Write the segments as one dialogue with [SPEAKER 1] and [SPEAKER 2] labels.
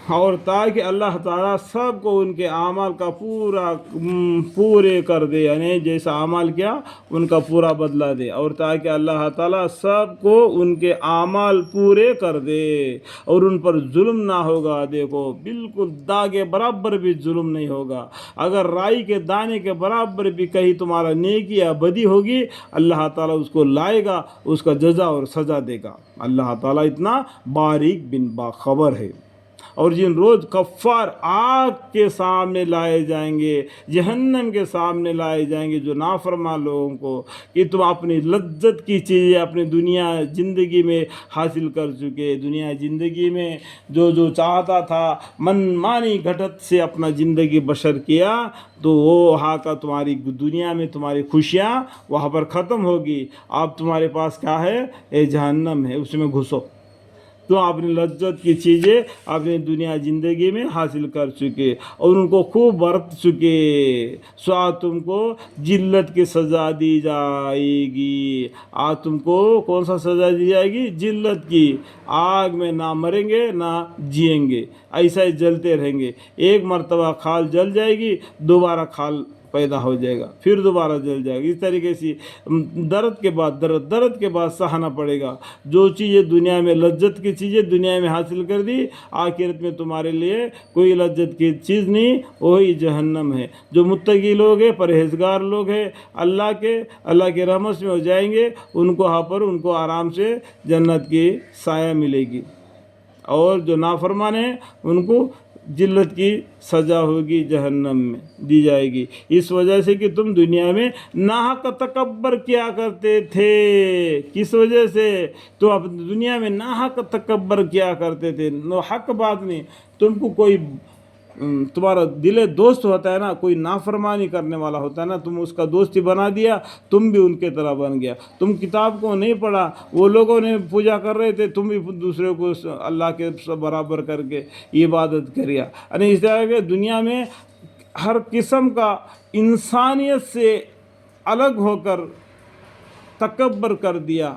[SPEAKER 1] اور تاکہ اللہ تعالیٰ سب کو ان کے اعمال کا پورے کر دے، یعنی جیسا اعمال کیا ان کا پورا بدلہ دے، اور تاکہ اللہ تعالیٰ سب کو ان کے اعمال پورے کر دے اور ان پر ظلم نہ ہوگا۔ دیکھو بالکل داغے برابر بھی ظلم نہیں ہوگا، اگر رائی کے دانے کے برابر بھی کہیں تمہارا نیکی یا بدی ہوگی، اللہ تعالیٰ اس کو لائے گا، اس کا جزا اور سزا دے گا۔ اللہ تعالیٰ اتنا باریک بن باخبر ہے۔ اور جن روز کفار آگ کے سامنے لائے جائیں گے، جہنم کے سامنے لائے جائیں گے جو نافرمان لوگوں کو، کہ تم اپنی لذت کی چیزیں اپنی دنیا زندگی میں حاصل کر چکے، دنیا زندگی میں جو چاہتا تھا من مانی گھٹت سے اپنا زندگی بسر کیا، تو وہ وہاں کا تمہاری دنیا میں تمہاری خوشیاں وہاں پر ختم ہوگی۔ اب تمہارے پاس کیا ہے؟ اے جہنم ہے، اس میں گھسو۔ تو اپنی لذت کی چیزیں اپنی دنیا زندگی میں حاصل کر چکے اور ان کو خوب برت چکے، سو آج تم کو ذلت کی سزا دی جائے گی۔ آج تم کو کون سا سزا دی جائے گی؟ ذلت کی۔ آگ میں نہ مریں گے نہ جئیں گے، ایسا ہی جلتے رہیں گے۔ ایک مرتبہ کھال جل جائے گی، دوبارہ کھال پیدا ہو جائے گا، پھر دوبارہ جل جائے گا۔ اس طریقے سے درد کے بعد درد کے بعد سہنا پڑے گا۔ جو چیزیں دنیا میں لذت کی چیزیں دنیا میں حاصل کر دی، آخرت میں تمہارے لیے کوئی لذت کی چیز نہیں، وہی جہنم ہے۔ جو متقی لوگ ہیں، پرہیزگار لوگ ہیں، اللہ کے رحمت میں ہو جائیں گے، ان کو وہاں پر ان کو آرام سے جنت کی سایہ ملے گی، اور جو نافرمان ہیں ان کو ذلت کی سزا ہوگی، جہنم میں دی جائے گی۔ اس وجہ سے کہ تم دنیا میں ناحق تکبر کیا کرتے تھے۔ کس وجہ سے؟ تو اب دنیا میں ناحق تکبر کیا کرتے تھے، حق بات نہیں۔ تم کو کوئی تمہارا دل دوست ہوتا ہے نا، کوئی نافرمانی کرنے والا ہوتا ہے نا، تم اس کا دوستی بنا دیا، تم بھی ان کے طرح بن گیا۔ تم کتاب کو نہیں پڑھا، وہ لوگوں نے پوجا کر رہے تھے، تم بھی دوسرے کو اللہ کے برابر کر کے عبادت کریا۔ یعنی اس طرح کہ دنیا میں ہر قسم کا انسانیت سے الگ ہو کر تکبر کر دیا،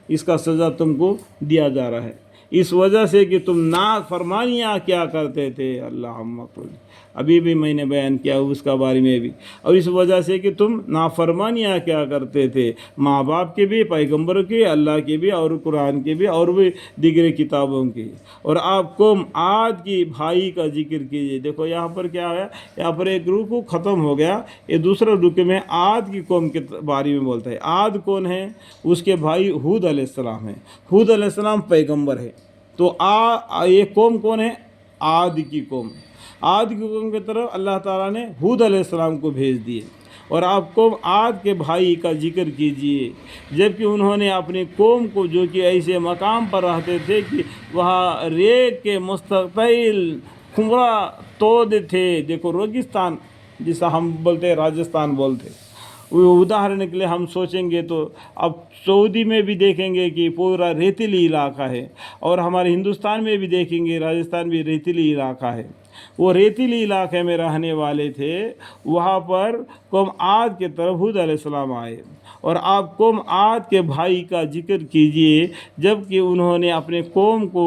[SPEAKER 1] اس کا سزا تم کو دیا جا رہا ہے، اس وجہ سے کہ تم نافرمانیاں کیا کرتے تھے۔ اللہم قل، ابھی بھی میں نے بیان کیا اس کا بارے میں بھی، اور اس وجہ سے کہ تم نافرمانیاں کیا کرتے تھے، ماں باپ کی بھی، پیغمبر کی، اللہ کی بھی، اور قرآن کی بھی، اور بھی دیگر کتابوں کی۔ اور آپ قوم عاد کی بھائی کا ذکر کیجیے۔ دیکھو یہاں پر کیا ہے، یہاں پر ایک رکوع ختم ہو گیا، یہ دوسرا رکوع میں عاد کی قوم کے بارے میں بولتا ہے۔ عاد کون ہے؟ اس کے بھائی ہود علیہ السلام ہیں۔ ہود علیہ السلام پیغمبر ہے۔ تو یہ قوم کون ہے؟ عاد کی قوم۔ عاد کی قوم کی طرف اللہ تعالیٰ نے ہود علیہ السلام کو بھیج دیے۔ اور آپ قوم عاد کے بھائی کا ذکر کیجئے، جبکہ انہوں نے اپنی قوم کو، جو کہ ایسے مقام پر رہتے تھے کہ وہاں ریت کے مستقل کھمرا تود تھے۔ دیکھو ریگستان جسا ہم بولتے ہیں، راجستھان بولتے ہیں، اداہرن کے لیے ہم سوچیں گے تو اب سعودی میں بھی دیکھیں گے کہ پورا ریتیلی علاقہ ہے، اور ہمارے ہندوستان میں بھی دیکھیں گے راجستھان بھی ریتیلی علاقہ ہے۔ وہ ریتیلی علاقے میں رہنے والے تھے، وہاں پر قوم عاد کے طرف ہود علیہ السلام آئے، اور آپ قوم عاد کے بھائی کا ذکر کیجئے، جبکہ انہوں نے اپنے قوم کو،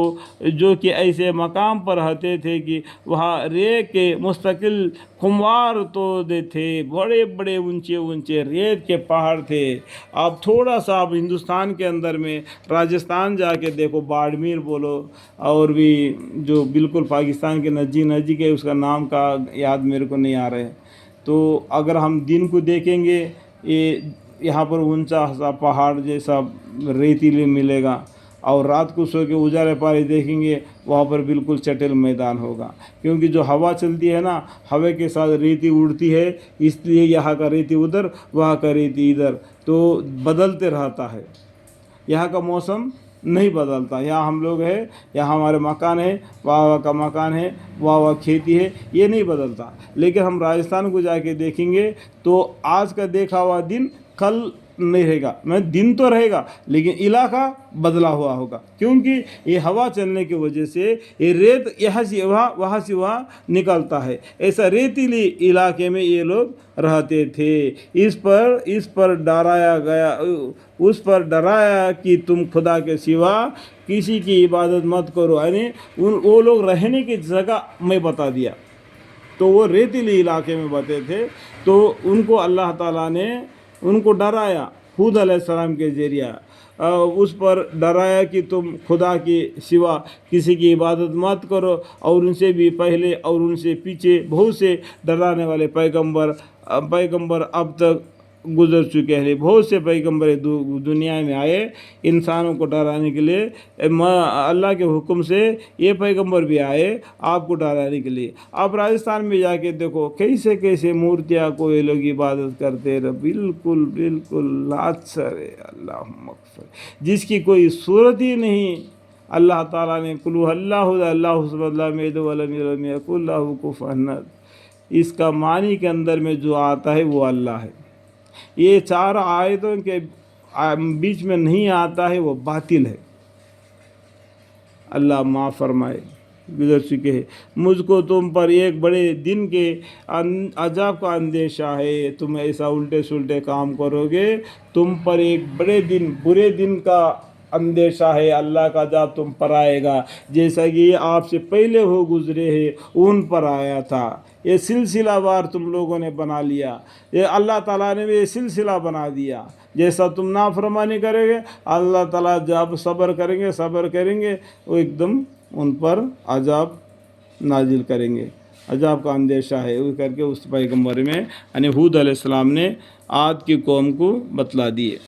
[SPEAKER 1] جو کہ ایسے مقام پر رہتے تھے کہ وہاں ریت کے مستقل کھموار تودے تھے، بڑے بڑے اونچے اونچے ریت کے پہاڑ تھے۔ آپ تھوڑا سا آپ ہندوستان کے اندر میں راجستھان جا کے دیکھو، باڑمیر بولو، اور بھی جو بالکل پاکستان کے نزدیک ہے، اس کا نام کا یاد میرے کو نہیں آ رہا ہے۔ تو اگر ہم دن کو دیکھیں گے، یہاں پر اونچا سا پہاڑ جیسا ریتیلی ملے گا، اور رات کو سو کے اجالے پارے دیکھیں گے، وہاں پر بالکل چٹل میدان ہوگا، کیونکہ جو ہوا چلتی ہے نا، ہوا کے ساتھ ریتی اڑتی ہے، اس لیے یہاں کا ریتی ادھر، وہاں کا ریتی ادھر، تو بدلتے رہتا ہے۔ یہاں کا موسم نہیں بدلتا۔ یہاں ہم لوگ ہیں، یہاں ہمارے مکان ہے، وہاں کا مکان ہے، وہاں کھیتی ہے، یہ نہیں بدلتا۔ لیکن ہم راجستھان کو جا کے دیکھیں گے تو آج کا دیکھا ہوا دن کل نہیں رہے گا، میں دن تو رہے گا لیکن علاقہ بدلا ہوا ہوگا، کیونکہ یہ ہوا چلنے کی وجہ سے یہ ریت یہاں سے وہاں سے وہاں نکلتا ہے۔ ایسا ریتیلی علاقے میں یہ لوگ رہتے تھے۔ اس پر ڈرایا گیا، اس پر ڈرایا کہ تم خدا کے سوا کسی کی عبادت مت کرو، یعنی وہ لوگ رہنے کی جگہ میں بتا دیا۔ تو وہ ریتیلی علاقے میں بتے تھے، تو ان کو اللہ تعالیٰ نے ان کو ڈرایا ہود علیہ السلام کے ذریعہ، اس پر ڈرایا کہ تم خدا کے سوا کسی کی عبادت مت کرو، اور ان سے بھی پہلے اور ان سے پیچھے بہت سے ڈرانے والے پیغمبر اب تک گزر چکے ہیں۔ بہت سے پیغمبر دنیا میں آئے انسانوں کو ڈرانے کے لیے، اللہ کے حکم سے یہ پیغمبر بھی آئے آپ کو ڈرانے کے لیے۔ آپ راجستھان میں جا کے دیکھو کیسے کیسے مورتیاں کو یہ لوگ عبادت کرتے رہے، بالکل لاچر ہے، اللہم اغفر، جس کی کوئی صورت ہی نہیں۔ اللہ تعالیٰ نے قل هو اللہ الصمد لم یلد ولم یولد ولم یکن لہ کفوا احد، اس کا معنی کے اندر میں جو آتا ہے وہ اللہ ہے۔ یہ 4 آیتوں کے بیچ میں نہیں آتا ہے وہ باطل ہے۔ اللہ معاف فرمائے، گزر چکے ہیں۔ مجھ کو تم پر ایک بڑے دن کے عذاب کا اندیشہ ہے، تم ایسا الٹے سلٹے کام کرو گے، تم پر ایک برے دن کا اندیشہ ہے، اللہ کا عذاب تم پر آئے گا، جیسا کہ یہ آپ سے پہلے ہو گزرے ہیں ان پر آیا تھا۔ یہ سلسلہ وار تم لوگوں نے بنا لیا، یہ اللہ تعالیٰ نے بھی یہ سلسلہ بنا دیا۔ جیسا تم نافرمانی کرے گے، اللہ تعالیٰ جب صبر کریں گے وہ ایک دم ان پر عذاب نازل کریں گے، عذاب کا اندیشہ ہے، وہ کر کے اس پیغمبر میں یعنی ہود علیہ السلام نے عاد کی قوم کو بتلا دیے۔